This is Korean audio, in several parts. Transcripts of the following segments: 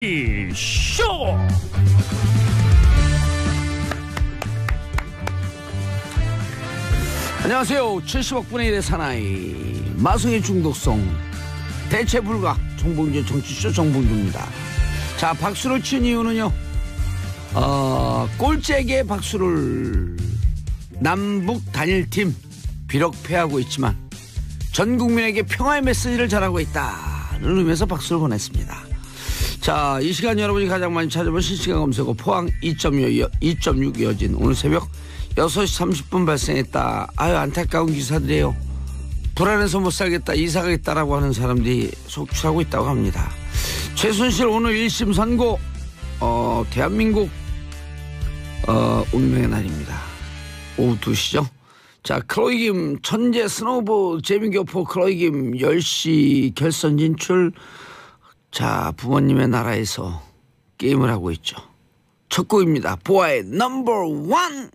쇼! 안녕하세요. 70억 분의 1의 사나이 마성의 중독성 대체 불가 정봉주 정치쇼 정봉주입니다. 자, 박수를 친 이유는요, 꼴찌에게 박수를. 남북 단일팀 비록 패하고 있지만 전 국민에게 평화의 메시지를 전하고 있다는 의미에서 박수를 보냈습니다. 자, 이 시간 여러분이 가장 많이 찾아본 실시간 검색어 포항 2.6 여진 오늘 새벽 6시 30분 발생했다. 아유, 안타까운 기사들이에요. 불안해서 못 살겠다, 이사 가겠다라고 하는 사람들이 속출하고 있다고 합니다. 최순실 오늘 1심 선고. 대한민국 운명의 날입니다. 오후 2시죠. 자, 클로이 김 천재 스노우보 재미교포 클로이 김 10시 결선 진출. 자, 부모님의 나라에서 게임을 하고 있죠. 첫 곡입니다. 보아의 넘버1.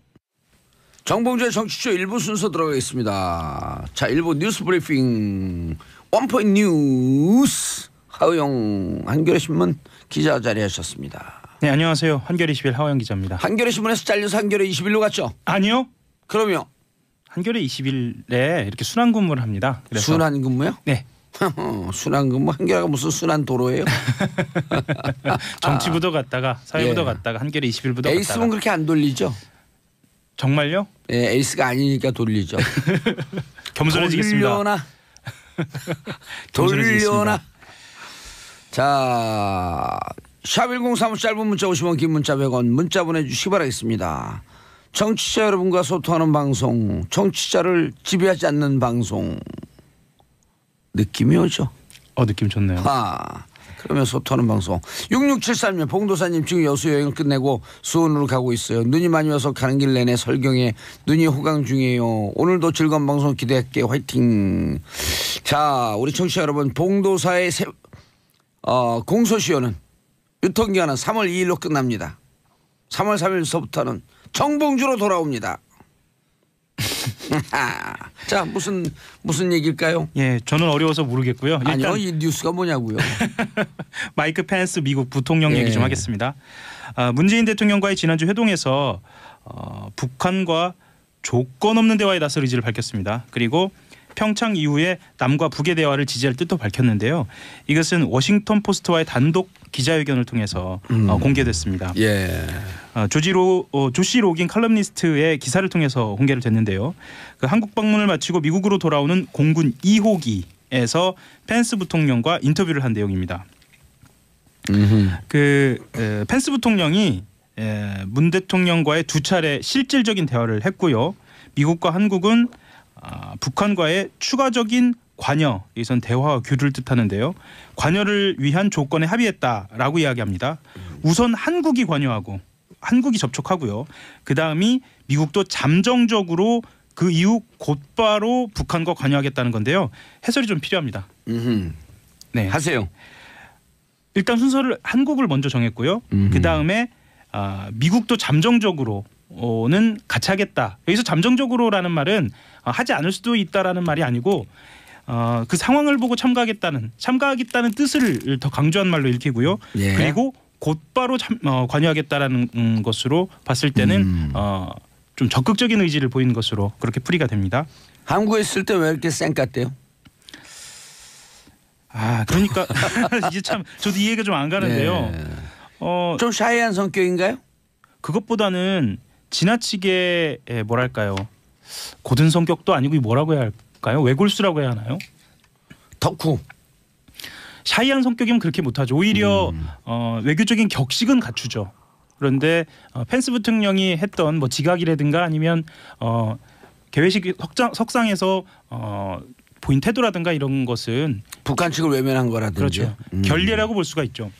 정봉주의 정치쇼 1부 순서 들어가겠습니다. 자, 1부 뉴스 브리핑 원포인트 뉴스 하우영 한겨레신문 기자 자리하셨습니다. 네, 안녕하세요. 한겨레21 하우영 기자입니다. 한겨레신문에서 잘려서 한겨레21로 갔죠? 아니요. 그러면 한겨레21에 이렇게 순환 근무를 합니다. 그래서 순환 근무요? 네. 순환 근무. 한겨레가 무슨 순환 도로예요? 정치부도 갔다가 사회부도 예. 갔다가 한겨레21부도 갔다가. 에이스는 그렇게 안 돌리죠? 정말요? 예, 에이스가 아니니까 돌리죠. 겸손해지겠습니다. 돌려나. 자, 샵1035 짧은 문자 50원, 긴 문자 100원 문자 보내주시기 바라겠습니다. 정치자 여러분과 소통하는 방송, 정치자를 지배하지 않는 방송. 느낌이 오죠? 느낌 좋네요. 그러면 소통하는 방송. 6673년 봉도사님 지금 여수 여행을 끝내고 수원으로 가고 있어요. 눈이 많이 와서 가는 길 내내 설경에 눈이 호강 중이에요. 오늘도 즐거운 방송 기대할게요. 화이팅. 자, 우리 청취자 여러분, 봉도사의 공소시효는 유통기한은 3월 2일로 끝납니다. 3월 3일서부터는 정봉주로 돌아옵니다. 자, 무슨 얘기일까요? 예, 저는 어려워서 모르겠고요. 일단 아니요, 이 뉴스가 뭐냐고요? 마이크 펜스 미국 부통령 얘기 좀 하겠습니다. 문재인 대통령과의 지난주 회동에서 북한과 조건 없는 대화에 나설 의지를 밝혔습니다. 그리고 평창 이후에 남과 북의 대화를 지지할 뜻도 밝혔는데요. 이것은 워싱턴 포스트와의 단독 기자회견을 통해서 공개됐습니다. 예. 조시 로긴 칼럼니스트의 기사를 통해서 공개를 됐는데요. 그 한국 방문을 마치고 미국으로 돌아오는 공군 2호기에서 펜스 부통령과 인터뷰를 한 내용입니다. 펜스 부통령이 문 대통령과의 두 차례 실질적인 대화를 했고요. 미국과 한국은 북한과의 추가적인 관여, 이선 대화와 교류를 뜻하는데요. 관여를 위한 조건에 합의했다라고 이야기합니다. 우선 한국이 관여하고 한국이 접촉하고요. 그다음이 미국도 잠정적으로 그 이후 곧바로 북한과 관여하겠다는 건데요. 해설이 좀 필요합니다. 네, 하세요. 일단 순서를 한국을 먼저 정했고요. 그다음에 미국도 잠정적으로는 같이 하겠다. 여기서 잠정적으로라는 말은 하지 않을 수도 있다라는 말이 아니고 그 상황을 보고 참가하겠다는 뜻을 더 강조한 말로 읽히고요. 예. 그리고 곧바로 관여하겠다라는 것으로 봤을 때는 좀 적극적인 의지를 보이는 것으로 그렇게 풀이가 됩니다. 한국에 있을 때 왜 이렇게 쌩 같대요? 그러니까 이제 참 저도 이해가 좀 안 가는데요. 네. 좀 샤이한 성격인가요? 그것보다는 지나치게 뭐랄까요? 고든 성격도 아니고 뭐라고 해야 할까요? 외골수라고 해야 하나요? 덕후. 샤이한 성격이면 그렇게 못하죠. 오히려 외교적인 격식은 갖추죠. 그런데 펜스 부통령이 했던 뭐 지각이라든가 아니면 개회식 석상에서 보인 태도라든가 이런 것은 북한 측을 외면한 거라든지. 그렇죠. 결례라고 볼 수가 있죠.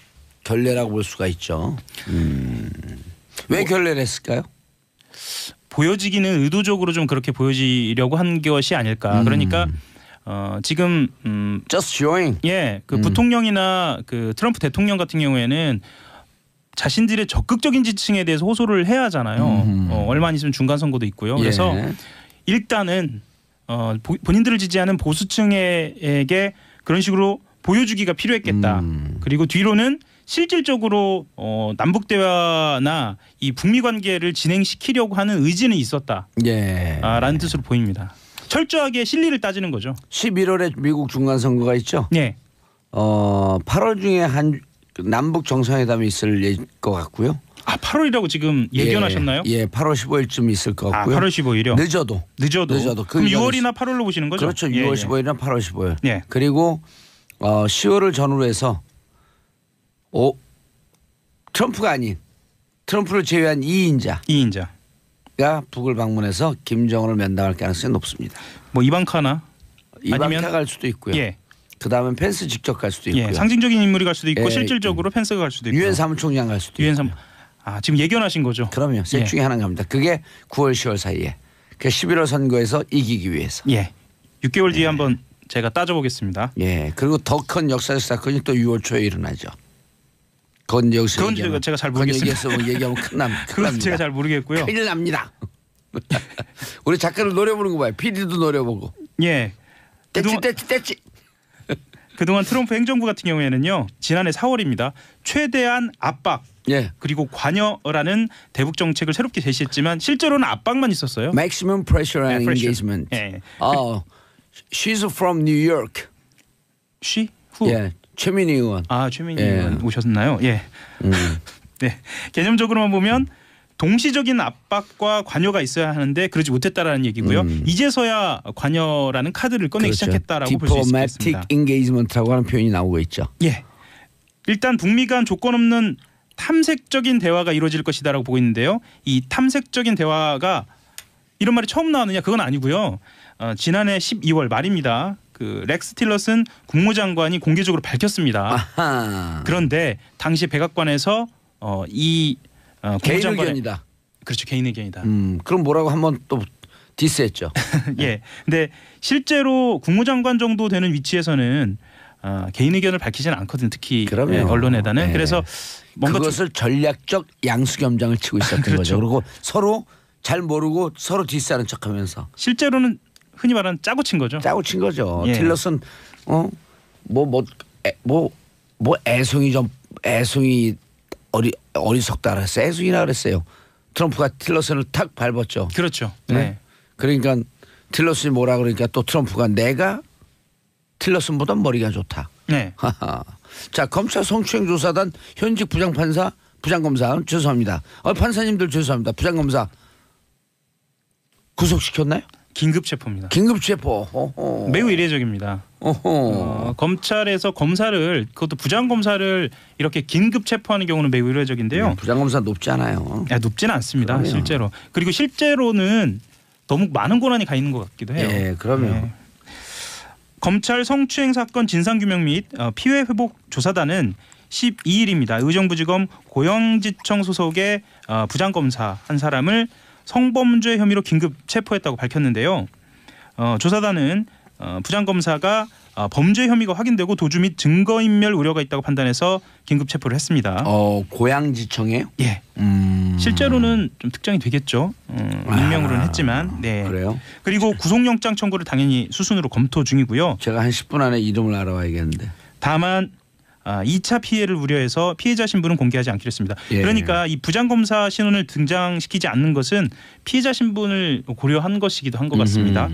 결례라고 볼 수가 있죠. 왜 결례를 했을까요? 보여지기는 의도적으로 좀 그렇게 보여지려고 한 것이 아닐까. 그러니까 지금 Just showing. 예, 그 부통령이나 그 트럼프 대통령 같은 경우에는 자신들의 적극적인 지층에 대해서 호소를 해야 하잖아요. 얼마 안 있으면 중간 선거도 있고요. 그래서 일단은 본인들을 지지하는 보수층에게 그런 식으로 보여주기가 필요했겠다. 그리고 뒤로는 실질적으로 남북 대화나 이 북미 관계를 진행시키려고 하는 의지는 있었다. 예. 라는 뜻으로 보입니다. 철저하게 실리를 따지는 거죠. 11월에 미국 중간 선거가 있죠. 네. 8월 중에 한 남북 정상회담이 있을 것 같고요. 8월이라고 지금 예견하셨나요? 예, 8월 15일쯤 있을 것 같고요. 8월 15일이요. 늦어도. 그럼 6월이나 8월로 보시는 거죠? 그렇죠. 6월 15일이나 8월 15일. 예. 그리고 10월을 전후로 해서 트럼프가 아닌 트럼프를 제외한 2인자가 북을 방문해서 김정은을 면담할 가능성이 높습니다. 뭐 이방카나 이방카 갈 수도 있고요. 예. 그다음엔 펜스 직접 갈 수도 있고요. 예. 상징적인 인물이 갈 수도 있고 예. 실질적으로 펜스가 갈 수도 있고. 유엔 사무총장 갈 수도 있고. 지금 예견하신 거죠? 그럼요. 셋 중에 하나가 갑니다. 그게 9월 10월 사이에. 그 11월 선거에서 이기기 위해서. 예. 6개월 뒤에 한번 제가 따져보겠습니다. 예. 그리고 더 큰 역사적 사건이 또 6월 초에 일어나죠. 그건 제가 잘 모르겠습니다. 얘기하면 큰일 납니다. 그건 제가 잘 모르겠고요. 큰일 납니다. 우리 작가를 노려보는 거 봐요. PD도 노려보고. 예. 떼치. 그동안 트럼프 행정부 같은 경우에는요. 지난해 4월입니다. 최대한 압박 그리고 관여라는 대북 정책을 새롭게 제시했지만 실제로는 압박만 있었어요. Maximum pressure and engagement. She's from New York. She? Who? 예, 최민희 의원. 최민희 의원 오셨나요? 예. 네. 개념적으로만 보면 동시적인 압박과 관여가 있어야 하는데 그러지 못했다라는 얘기고요. 이제서야 관여라는 카드를 꺼내기 시작했다라고 볼 수 있겠습니다. Diplomatic engagement라고 하는 표현이 나오고 있죠. 예. 일단 북미 간 조건 없는 탐색적인 대화가 이루어질 것이다라고 보고 있는데요. 이 탐색적인 대화가 이런 말이 처음 나왔느냐 그건 아니고요. 지난해 12월 말입니다. 그 렉스 틸러슨 국무장관이 공개적으로 밝혔습니다. 아하. 그런데 당시 백악관에서 개인 의견이다. 그렇죠. 개인 의견이다. 그럼 뭐라고 한번 또 디스했죠. 예. 근데 실제로 국무장관 정도 되는 위치에서는 개인 의견을 밝히지는 않거든. 특히 언론에다는. 그래서 뭔가 그것을 전략적 양수겸장을 치고 있었던 그렇죠. 거죠. 그리고 서로 잘 모르고 서로 디스하는 척하면서 실제로는 흔히 말하는 짜고 친 거죠. 짜고 친 거죠. 예. 틸러슨 애송이 어리석다 그랬어. 애송이라 그랬어요. 트럼프가 틸러슨을 탁 밟았죠. 그렇죠. 네. 그러니까 틸러슨이 뭐라 그러니까 또 트럼프가 내가 틸러슨보다 머리가 좋다. 네. 자, 검찰 성추행 조사단 현직 부장검사 죄송합니다. 판사님들 죄송합니다. 부장검사 구속시켰나요? 긴급 체포입니다. 긴급 체포. 매우 이례적입니다. 검찰에서 검사를 그것도 부장검사를 이렇게 긴급 체포하는 경우는 매우 이례적인데요. 부장검사 높지 않아요. 높지는 않습니다. 그럼요. 실제로. 그리고 실제로는 너무 많은 권한이 가 있는 것 같기도 해요. 예, 그러면 검찰 성추행 사건 진상규명 및 피해 회복 조사단은 12일입니다. 의정부지검 고영지청 소속의 부장검사 한 사람을 성범죄 혐의로 긴급 체포했다고 밝혔는데요. 조사단은 부장검사가 범죄 혐의가 확인되고 도주 및 증거인멸 우려가 있다고 판단해서 긴급 체포를 했습니다. 고양지청이에요? 예. 실제로는 좀 특정이 되겠죠. 익명으로는 했지만. 네. 그래요? 그리고 구속영장 청구를 당연히 수순으로 검토 중이고요. 제가 한 10분 안에 이름을 알아와야겠는데. 다만 2차 피해를 우려해서 피해자 신분은 공개하지 않기로 했습니다. 예. 그러니까 이 부장검사 신원을 등장시키지 않는 것은 피해자 신분을 고려한 것이기도 한 것 같습니다.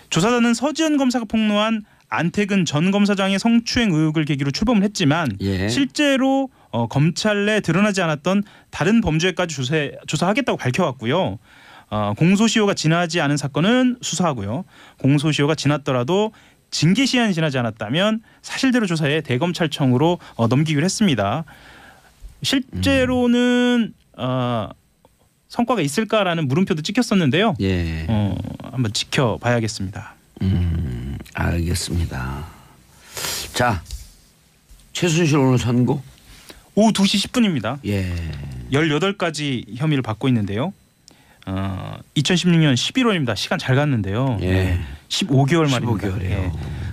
조사단은 서지현 검사가 폭로한 안태근 전 검사장의 성추행 의혹을 계기로 출범을 했지만 실제로 검찰 내 드러나지 않았던 다른 범죄까지 조사하겠다고 밝혀왔고요. 공소시효가 지나지 않은 사건은 수사하고요. 공소시효가 지났더라도 징계 시한이 지나지 않았다면 사실대로 조사해 대검찰청으로 넘기기로 했습니다. 실제로는 성과가 있을까라는 물음표도 찍혔었는데요. 예. 한번 지켜봐야겠습니다. 알겠습니다. 자, 최순실 오늘 선고? 오후 2시 10분입니다. 예. 18가지 혐의를 받고 있는데요. 2016년 11월입니다. 시간 잘 갔는데요. 예. 15개월 만입니다. 15개월이에요. 예.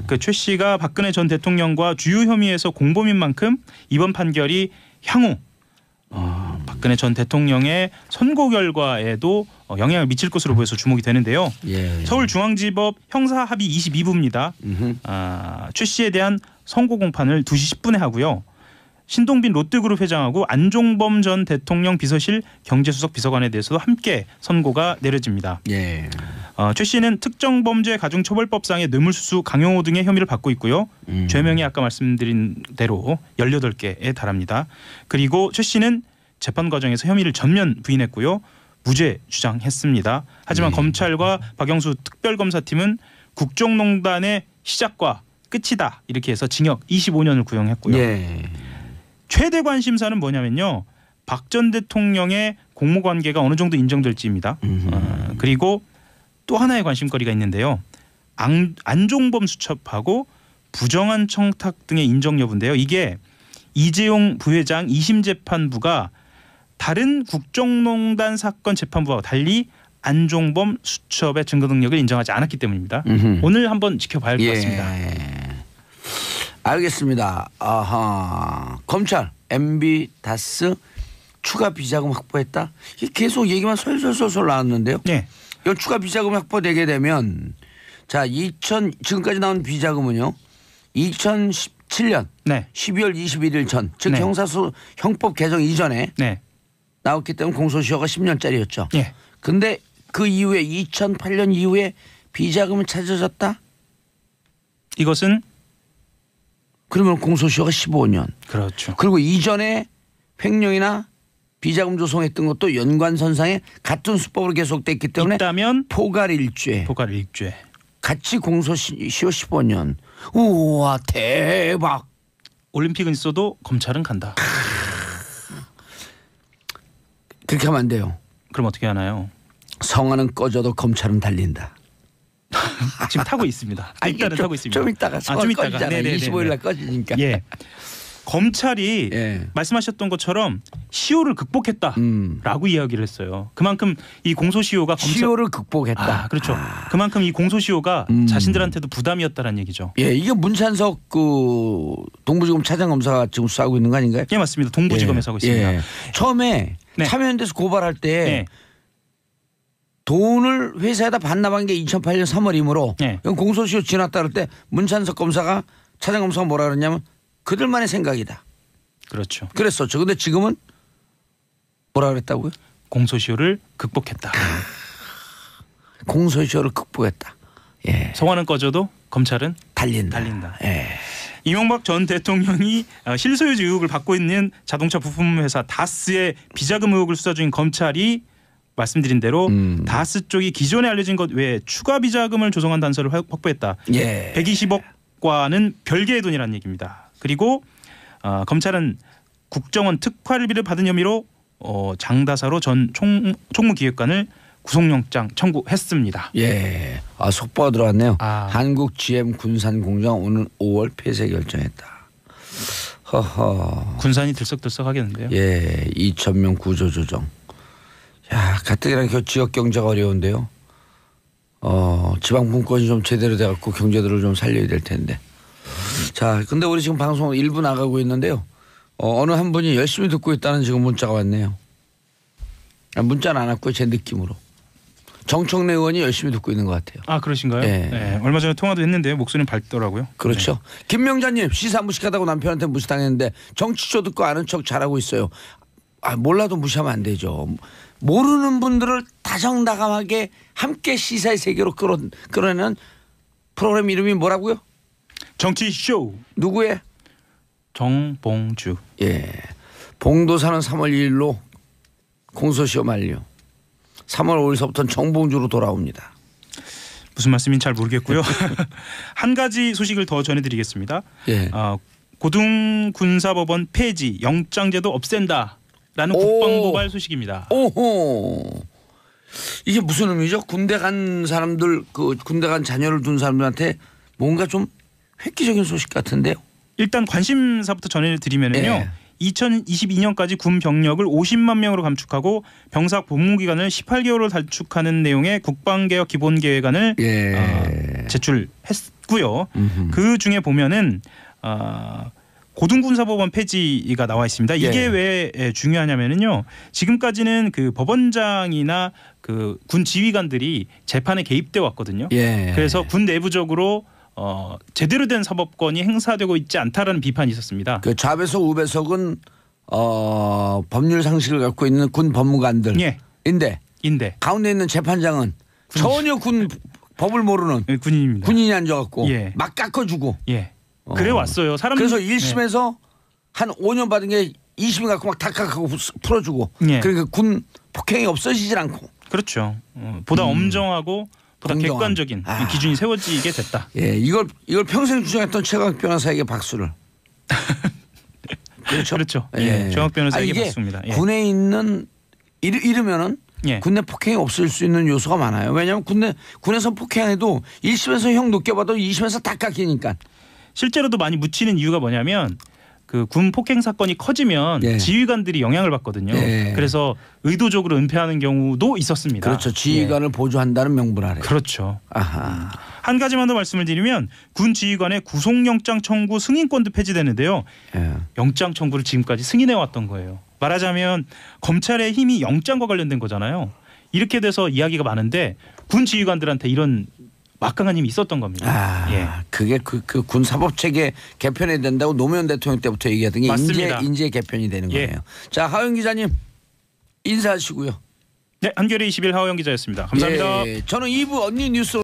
그 최 씨가 박근혜 전 대통령과 주요 혐의에서 공범인 만큼 이번 판결이 향후 박근혜 전 대통령의 선고 결과에도 영향을 미칠 것으로 보여서 주목이 되는데요. 예. 서울중앙지법 형사합의 22부입니다. 최 씨에 대한 선고 공판을 2시 10분에 하고요. 신동빈 롯데그룹 회장하고 안종범 전 대통령 비서실 경제수석 비서관에 대해서도 함께 선고가 내려집니다. 예. 최 씨는 특정범죄 가중처벌법상의 뇌물수수, 강용호 등의 혐의를 받고 있고요. 죄명이 아까 말씀드린 대로 18개에 달합니다. 그리고 최 씨는 재판 과정에서 혐의를 전면 부인했고요. 무죄 주장했습니다. 하지만 검찰과 박영수 특별검사팀은 국정농단의 시작과 끝이다 이렇게 해서 징역 25년을 구형했고요. 예. 최대 관심사는 뭐냐면요. 박 전 대통령의 공모관계가 어느 정도 인정될지입니다. 그리고 또 하나의 관심거리가 있는데요. 안종범 수첩하고 부정한 청탁 등의 인정 여부인데요. 이게 이재용 부회장 2심 재판부가 다른 국정농단 사건 재판부와 달리 안종범 수첩의 증거 능력을 인정하지 않았기 때문입니다. 오늘 한번 지켜봐야 할 것 같습니다. 알겠습니다. 아하. 검찰 MB 다스 추가 비자금 확보했다. 이게 계속 얘기만 솔솔솔솔 나왔는데요. 네. 이건 추가 비자금 확보되게 되면 자 지금까지 나온 비자금은요. 2017년 네. 12월 21일 전, 즉 네. 형법 개정 이전에 네. 나왔기 때문에 공소시효가 10년짜리였죠. 네. 근데 그 이후에 2008년 이후에 비자금은 찾아졌다? 이것은 그러면 공소시효가 15년. 그렇죠. 그리고 이전에 횡령이나 비자금 조성했던 것도 연관선상에 같은 수법으로 계속됐기 때문에 있다면 포괄일죄. 포괄일죄. 같이 공소시효 15년. 우와 대박. 올림픽은 있어도 검찰은 간다. 그렇게 하면 안 돼요. 그럼 어떻게 하나요? 성화는 꺼져도 검찰은 달린다. 지금 타고 있습니다. 일단은 타고 있습니다. 좀 이따가 성화 좀 이따가. 꺼지잖아. 25일 날 꺼지니까. 예. 검찰이 말씀하셨던 것처럼 시효를 극복했다라고 이야기를 했어요. 그만큼 이 공소시효가 시효를 극복했다. 그렇죠. 그만큼 이 공소시효가 자신들한테도 부담이었다라는 얘기죠. 예, 이게 문찬석 그 동부지검 차장검사가 지금 수사하고 있는 거 아닌가요? 예, 맞습니다. 동부지검에서 하고 있습니다. 예. 처음에 참여연대에서 고발할 때 돈을 회사에다 반납한 게 2008년 3월이므로 이건 공소시효 지났다 그럴 때 문찬석 검사가 차장검사가 뭐라 그랬냐면 그들만의 생각이다. 그렇죠. 그랬었죠. 근데 지금은 뭐라 그랬다고요? 공소시효를 극복했다. 공소시효를 극복했다. 예. 성화는 꺼져도 검찰은 달린다. 예. 이명박 전 대통령이 실소유주 의혹을 받고 있는 자동차 부품 회사 다스의 비자금 의혹을 수사 중인 검찰이 말씀드린 대로 다스 쪽이 기존에 알려진 것 외에 추가 비자금을 조성한 단서를 확보했다. 120억과는 별개의 돈이라는 얘기입니다. 그리고 검찰은 국정원 특활비를 받은 혐의로 장다사로 전 총무기획관을 구속영장 청구했습니다. 예, 속보가 들어왔네요. 한국 GM 군산 공장 오늘 5월 폐쇄 결정했다. 허허. 군산이 들썩들썩하겠는데요. 예, 2,000명 구조 조정. 야, 가뜩이나 지역 경제가 어려운데요. 지방 분권이 좀 제대로 돼갖고 경제들을 좀 살려야 될 텐데. 자, 근데 우리 지금 방송 일부 나가고 있는데요. 어느 한 분이 열심히 듣고 있다는 지금 문자가 왔네요. 문자는 안 왔고요, 제 느낌으로. 정청래 의원이 열심히 듣고 있는 것 같아요. 그러신가요? 네. 얼마 전에 통화도 했는데요. 목소리는 밝더라고요. 그렇죠. 김명자님, 시사 무식하다고 남편한테 무시당했는데 정치쇼 듣고 아는 척 잘하고 있어요. 몰라도 무시하면 안 되죠. 모르는 분들을 다정다감하게 함께 시사의 세계로 끌어내는 프로그램 이름이 뭐라고요? 정치쇼. 누구의? 정봉주. 예. 봉도사는 3월 2일로 공소시효 만료. 3월 5일서부터는 정봉주로 돌아옵니다. 무슨 말씀인지 잘 모르겠고요. 한 가지 소식을 더 전해드리겠습니다. 고등군사법원 폐지, 영장제도 없앤다라는 국방고발 소식입니다. 오호. 이게 무슨 의미죠? 군대 간 사람들, 군대 간 자녀를 둔 사람들한테 뭔가 좀 획기적인 소식 같은데요. 일단 관심사부터 전해드리면요. 2022년까지 군 병력을 50만 명으로 감축하고 병사 복무 기간을 18개월로 단축하는 내용의 국방개혁 기본계획안을 제출했고요. 그 중에 보면은 고등군사법원 폐지가 나와 있습니다. 이게 왜 중요하냐면요. 지금까지는 그 법원장이나 그 군 지휘관들이 재판에 개입돼 왔거든요. 그래서 군 내부적으로 제대로 된 사법권이 행사되고 있지 않다라는 비판이 있었습니다. 그 좌배석 우배석은 법률 상식을 갖고 있는 군 법무관들인데 가운데 있는 재판장은 전혀 군 법을 모르는 군인입니다. 군인이 앉아갖고 예. 막 깎아주고. 예. 그래 왔어요. 그래서 1심에서 한 5년 받은 게 2심 갖고 막 다 깎아고 풀어주고. 예. 그러니까 군 폭행이 없어지질 않고. 그렇죠. 보다 엄정하고 보다 공정한. 객관적인 기준이 세워지게 됐다. 예, 이걸 평생 주장했던 최강 변호사에게 박수를. 그렇죠. 예. 최강 변호사에게 이게 박수입니다. 예. 군에 있는 이르면은 예. 군내 폭행이 없을 수 있는 요소가 많아요. 왜냐하면 군에서 폭행해도 1심에서 형 높게 받아도 2심에서 다 깎이니까. 실제로도 많이 묻히는 이유가 뭐냐면 그 군 폭행 사건이 커지면 예. 지휘관들이 영향을 받거든요. 예. 그래서 의도적으로 은폐하는 경우도 있었습니다. 그렇죠. 지휘관을 보조한다는 명분 아래. 그렇죠. 아하. 한 가지만 더 말씀을 드리면 군 지휘관의 구속영장 청구 승인권도 폐지되는데요. 예. 영장 청구를 지금까지 승인해 왔던 거예요. 말하자면 검찰의 힘이 영장과 관련된 거잖아요. 이렇게 돼서 이야기가 많은데 군 지휘관들한테 이런 막강한 힘이 있었던 겁니다. 예. 그게 그 군 사법 체계 개편해야 된다고 노무현 대통령 때부터 얘기하던 게 맞습니다. 인재 개편이 되는 예. 거예요. 자, 하영 기자님 인사하시고요. 네, 한겨레 20일 하호영 기자였습니다. 감사합니다. 예, 저는 2부 언니 뉴스